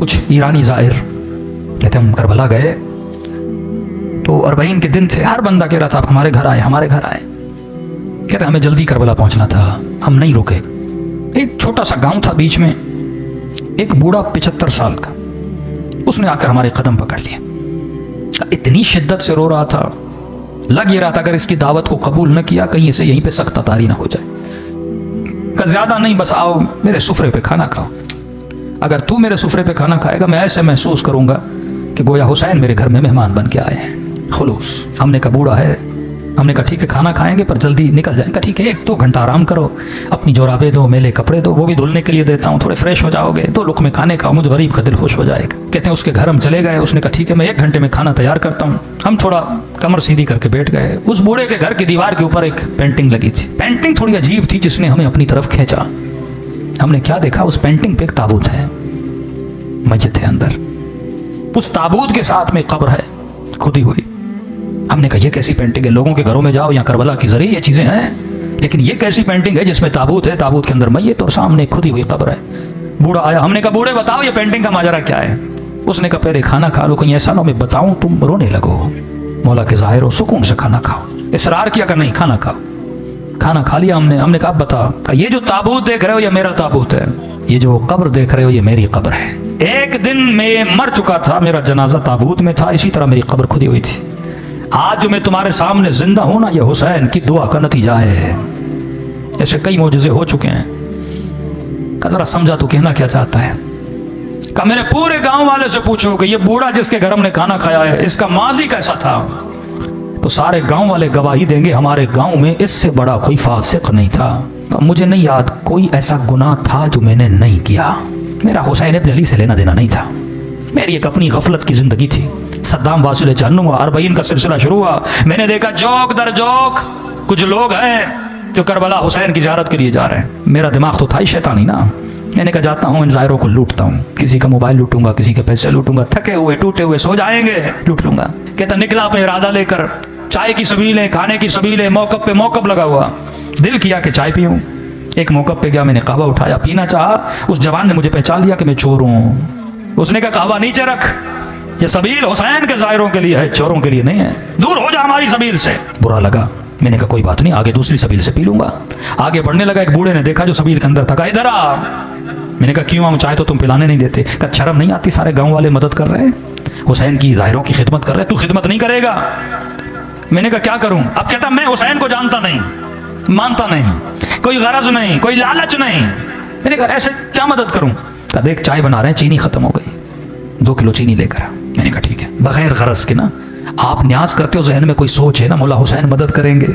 कुछ ईरानी ज़ाहिर कहते हम करबला गए तो 40 के दिन थे, हर बंदा कह रहा था आप हमारे घर आए, हमारे घर आए। कहते हमें जल्दी करबला पहुंचना था, हम नहीं रुके। एक छोटा सा गांव था बीच में, एक बूढ़ा 75 साल का, उसने आकर हमारे कदम पकड़ लिए। इतनी शिद्दत से रो रहा था, लग ये रहा था अगर इसकी दावत को कबूल न किया कहीं इसे यहीं पे सख्त तारी ना हो जाए। का ज्यादा नहीं, बस आओ मेरे सुफरे पे खाना खाओ, अगर तू मेरे सुफरे पे खाना खाएगा मैं ऐसे महसूस करूंगा कि गोया हुसैन मेरे घर में मेहमान बन के आए हैं। खुलूस। हमने कहा बूढ़ा है, हमने कहा ठीक है खाना खाएंगे पर जल्दी निकल जाएंगे। ठीक है 1-2 घंटा आराम करो, अपनी जोराबे दो, मेले कपड़े दो, वो भी धुलने के लिए देता हूँ, थोड़े फ्रेश हो जाओगे, 2 लुक़मे खाने खाओ, मुझ गरीब का दिल खुश हो जाएगा। कहते हैं उसके घर हम चले गए, उसने कहा ठीक है मैं 1 घंटे में खाना तैयार करता हूँ। हम थोड़ा कमर सीधी करके बैठ गए। उस बूढ़े के घर की दीवार के ऊपर एक पेंटिंग लगी थी। पेंटिंग थोड़ी अजीब थी जिसने हमें अपनी तरफ खींचा। हमने क्या देखा, उस पेंटिंग पे एक ताबूत है, मस्जिद है अंदर, उस ताबूत के साथ में कब्र है खुदी हुई। हमने कहा ये कैसी पेंटिंग है, लोगों के घरों में जाओ या करबला की जरिए ये चीजें हैं, लेकिन ये कैसी पेंटिंग है जिसमें ताबूत है, ताबूत के अंदर मैयत और सामने खुदी हुई कब्र है। बूढ़ा आया, हमने कहा बूढ़े बताओ ये पेंटिंग का माजरा क्या है। उसने कहा पहले खाना खा लो, कहीं ऐसा ना मैं बताऊं तुम रोने लगो। मौला के ज़ाहिर हो, सुकून से खाना खाओ। इसरार किया कर नहीं, खाना खाओ। खाना खा लिया हमने कहा बता, ये जो ताबूत देख रहे हो ये मेरा ताबूत है, ये जो कब्र देख रहे हो ये मेरी कब्र है। एक दिन मैं मर चुका था, मेरा जनाजा ताबूत में था, इसी तरह मेरी कब्र खुदी हुई थी। आज जो मैं तुम्हारे सामने जिंदा हूं ना, ये हुसैन की दुआ का नतीजा है। ऐसे कई मौजज़े हो चुके हैं। का जरा समझा तो कहना क्या चाहता है। का मेरे पूरे गांव वाले से पूछो कि ये बूढ़ा जिसके घर हमने खाना खाया है इसका माजी कैसा था, तो सारे गांव वाले गवाही देंगे हमारे गांव में इससे बड़ा कोई फासिक नहीं था। तो मुझे नहीं याद कोई ऐसा गुनाह था जो मैंने नहीं किया। मेरा हुसैन इब्न अली से लेना देना नहीं था, मेरी एक अपनी गफलत की जिंदगी थी। सद्दाम वासिल जहन्नुम हुआ, 40 का सिलसिला शुरू हुआ। मैंने देखा जोक दर जोक कुछ लोग हैं जो करबला हुसैन की ज़ियारत के लिए जा रहे हैं। मेरा दिमाग तो था ही शैतानी ना। मैंने कहा जाता हूँ इन ज़ायरों को लूटता हूँ, किसी का मोबाइल लूटूंगा, किसी के पैसे लूटूंगा, थके हुए टूटे हुए सो जाएंगे, लूट लूंगा। कहता निकला अपने इरादा लेकर, चाय की सबीलें, खाने की सबीलें, मौकब पे मौकब लगा हुआ। दिल किया कि चाय पीऊँ। एक मौकब पे गया, मैंने कहवा उठाया, पीना चाहा। उस जवान ने मुझे पहचान लिया कि मैं चोर हूँ। उसने कहा कहवा नीचे रख, ये सबील हुसैन के ज़ायरों के लिए है, चोरों के लिए नहीं है, दूर हो जा हमारी सबील से। बुरा लगा, मैंने कहा कोई बात नहीं, आगे दूसरी सबील से पी लूंगा। आगे बढ़ने लगा, एक बूढ़े ने देखा जो सबील के अंदर था, कहा इधर आ। मैंने कहा क्यों आऊँ, चाहे तो तुम पिलाने नहीं देते। कहा शर्म नहीं आती, सारे गाँव वाले मदद कर रहे हैं, हुसैन की ज़ायरों की खिदमत कर रहे हैं, तू खिदमत नहीं करेगा। मैंने कहा क्या करूँ। अब कहता मैं हुसैन को जानता नहीं, मानता नहीं, कोई गरज नहीं, कोई लालच नहीं। मैंने कहा ऐसे क्या मदद करूँ। कहा देख चाय बना रहे हैं, चीनी खत्म हो गई, 2 किलो चीनी लेकर आ। मैंने कहा ठीक है, बगैर गरज के ना, आप न्याज करते हो, जहन में कोई सोच है ना मौला हुसैन मदद करेंगे,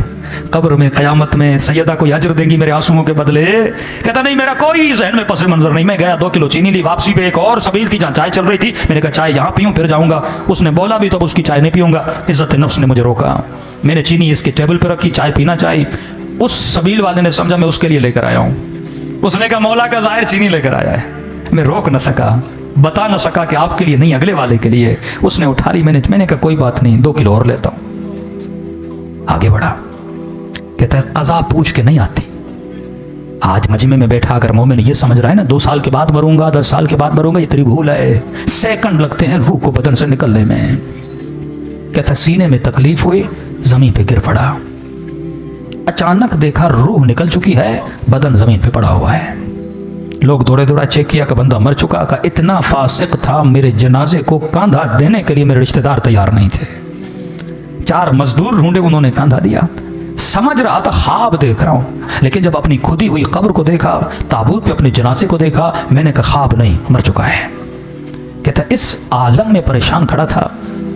कब्र में क़यामत में सैयदा कोई अजर देंगी मेरे आंसुओं के बदले। कहता नहीं मेरा कोई जहन में पस मंजर नहीं। मैं गया 2 किलो चीनी ली, वापसी पे एक और सबील थी जहाँ चाय चल रही थी। मैंने कहा चाय यहाँ पीऊँ फिर जाऊँगा। उसने बोला भी तो उसकी चाय नहीं पीऊँगा, इज्जत नफ्स ने मुझे रोका। मैंने चीनी इसके टेबल पर रखी, चाय पीना चाहिए। उस सबील वाले ने समझा मैं उसके लिए लेकर आया हूँ। उसने कहा मौला का ज़ाहिर चीनी लेकर आया है। मैं रोक न सका, बता न सका कि आपके लिए नहीं अगले वाले के लिए। उसने उठा ली, मैंने कहा कोई बात नहीं, 2 किलो और लेता हूँ। आगे बढ़ा, कहता है कज़ा पूछ के नहीं आती। आज मजमे में बैठा अगर मोमिन ये समझ रहा है ना 2 साल के बाद मरूंगा, 10 साल के बाद मरूंगा, ये तेरी भूल है। सेकंड लगते हैं रूह को बदन से निकलने में। कहता सीने में तकलीफ हुई, जमीन पे गिर पड़ा, अचानक देखा रूह निकल चुकी है, बदन जमीन पे पड़ा हुआ है। लोग दौड़े दौड़ा चेक किया कि बंदा मर चुका। का इतना फासिक था, मेरे जनाजे को कांधा देने के लिए मेरे रिश्तेदार तैयार नहीं थे। 4 मजदूर ढूंढे, उन्होंने कांधा दिया। समझ रहा था ख्वाब देख रहा हूं, लेकिन जब अपनी खुदी हुई कब्र को देखा, ताबूत पे अपने जनाजे को देखा, मैंने कहा ख्वाब नहीं, मर चुका है। कहता इस आलम में परेशान खड़ा था,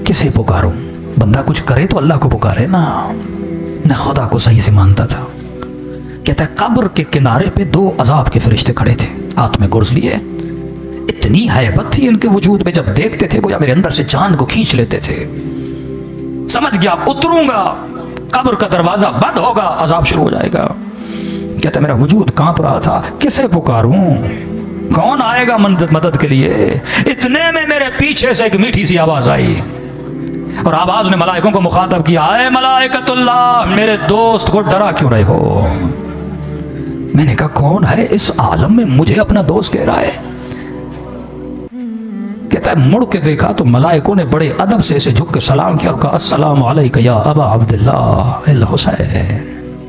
किसे पुकारूं। बंदा कुछ करे तो अल्लाह को पुकारे ना, न खुदा को सही से मानता था। कहता है कब्र के किनारे पे 2 अजाब के फरिश्ते खड़े थे, हाथ में गुर्ज लिए। इतनी हैबत थी इनके वजूद में, जब देखते थे गोया मेरे अंदर से जान को खींच लेते थे। समझ गया उतरूंगा, कब्र का दरवाजा बंद होगा, अजाब शुरू हो जाएगा। कहता मेरा वजूद कांप रहा था, किसे पुकारूं, कौन आएगा मदद के लिए। इतने में मेरे पीछे से एक मीठी सी आवाज आई, और आवाज ने मलाइकों को मुखातब किया, आए मलाइकतुल्लाह, मेरे दोस्त को डरा क्यों रहे हो। मैंने कहा कौन है इस आलम में मुझे अपना दोस्त कह रहा है। کہتا ہے مڑ کے دیکھا تو ملائکوں نے بڑے ادب سے اسے جھک کے سلام کیا اور کہا السلام علیک یا ابا عبداللہ الحسین،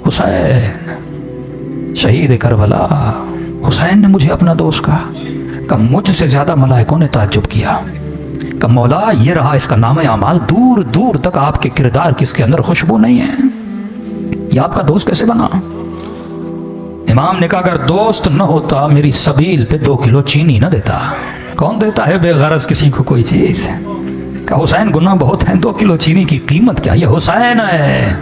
حسین شہید کربلا۔ حسین نے مجھے اپنا دوست کہا کہ مجھ سے زیادہ ملائکوں نے تعجب کیا کہ مولا یہ رہا اس کا نام اعمال، دور دور تک آپ کے کردار کی اس کے اندر خوشبو نہیں ہے، یہ آپ کا دوست کیسے بنا؟ امام نے کہا اگر دوست نہ ہوتا میری سبیل پہ 2 کلو چینی نہ دیتا۔ کون دیتا ہے بے غرض کسی کو کوئی چیز؟ کہ حسین گناہ بہت ہیں، 2 کلو چینی کی قیمت کیا؟ یہ حسین ہے،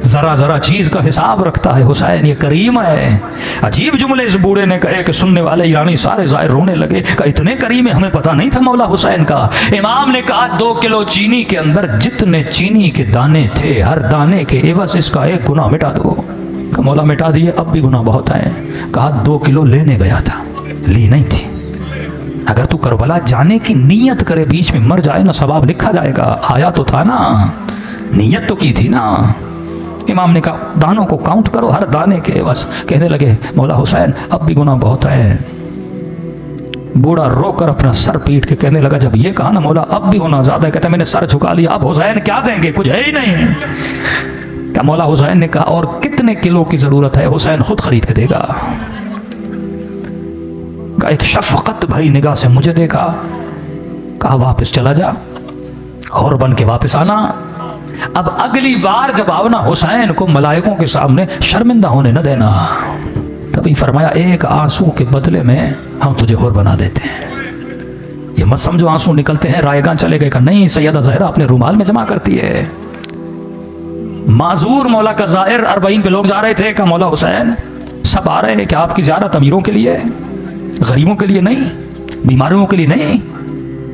ذرا ذرا چیز کا حساب رکھتا ہے حسین، یہ کریم ہے۔ عجیب جملے اس بوڑھے نے کہے کہ سننے والے ایرانی سارے ظاہر رونے لگے کہ اتنے کریم ہے، ہمیں پتہ نہیں تھا مولا حسین کا۔ امام نے کہا 2 کلو چینی کے اندر جتنے چینی کے دانے تھے ہر دانے کے عوض اس کا 1 گناہ مٹا دو۔ کہ مولا مٹا دیے، اب بھی گناہ بہت ہے۔ کہا 2 کلو لینے گیا تھا، لی نہیں تھی۔ اگر تو کربلا جانے کی نیت کرے بیچ میں مر جائے نا ثواب لکھا جائے گا، آیا تو تھا نا، نیت تو کی تھی نا۔ امام نے کہا دانوں کو کاؤنٹ کرو ہر دانے کے عوض۔ کہنے لگے مولا حسین اب بھی گناہ بہت ہے۔ بوڑھا رو کر اپنا سر پیٹ کے کہنے لگا جب یہ کہا نا مولا اب بھی گناہ زیادہ ہے، کہتا میں نے سر جھکا لیا، اب حسین کیا دیں گے، کچھ ہے ہی نہیں۔ کہ مولا حسین نے کہا اور کتنے کلو کی ضرورت ہے؟ حسین خود خرید کے دے گا۔ کہ ایک شفقت بھری نگاہ سے مجھے دیکھا، کہا واپس چلا جا اور بن کے واپس آنا، اب اگلی بار جب آؤ نا حسین کو ملائکوں کے سامنے شرمندہ ہونے نہ دینا۔ تبھی فرمایا 1 آنسو کے بدلے میں ہم تجھے اور بنا دیتے ہیں۔ یہ مت سمجھو آنسو نکلتے ہیں رائے گاں چلے گئے، کہ نہیں سیدہ زہرا اپنے رومال میں جمع کرتی ہے۔ معذور مولا کا زائر 40 پہ لوگ جا رہے تھے کہ مولا حسین سب آ رہے ہیں کہ آپ کی زیارت امیروں کے لیے، غریبوں کے لیے نہیں، بیماریوں کے لیے نہیں،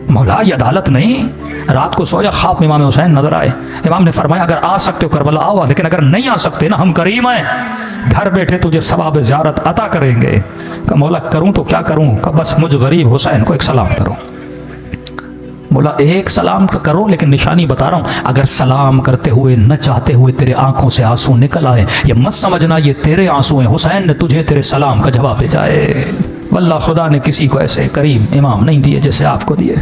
مولا یہ عدالت نہیں۔ رات کو سویا خواب میں امام حسین نظر آئے۔ امام نے فرمایا اگر آ سکتے ہو کربلا آؤ، لیکن اگر نہیں آ سکتے نا ہم کریم ہیں، گھر بیٹھے تجھے ثواب زیارت عطا کریں گے۔ کہ مولا کروں تو کیا کروں؟ کہ بس مجھ غریب حسین کو 1 سلام کرو۔ مولا 1 سلام کرو، لیکن نشانی بتا رہا ہوں، اگر سلام کرتے ہوئے نہ چاہتے ہوئے تیرے آنکھوں سے آنسو نکل آئے، یہ مت سمجھنا یہ تیرے آنسو ہیں، حسین نے تجھے تیرے سلام کا جواب بھیجا ہے۔ واللہ خدا نے کسی کو ایسے کریم امام نہیں دیے جیسے آپ کو دیے۔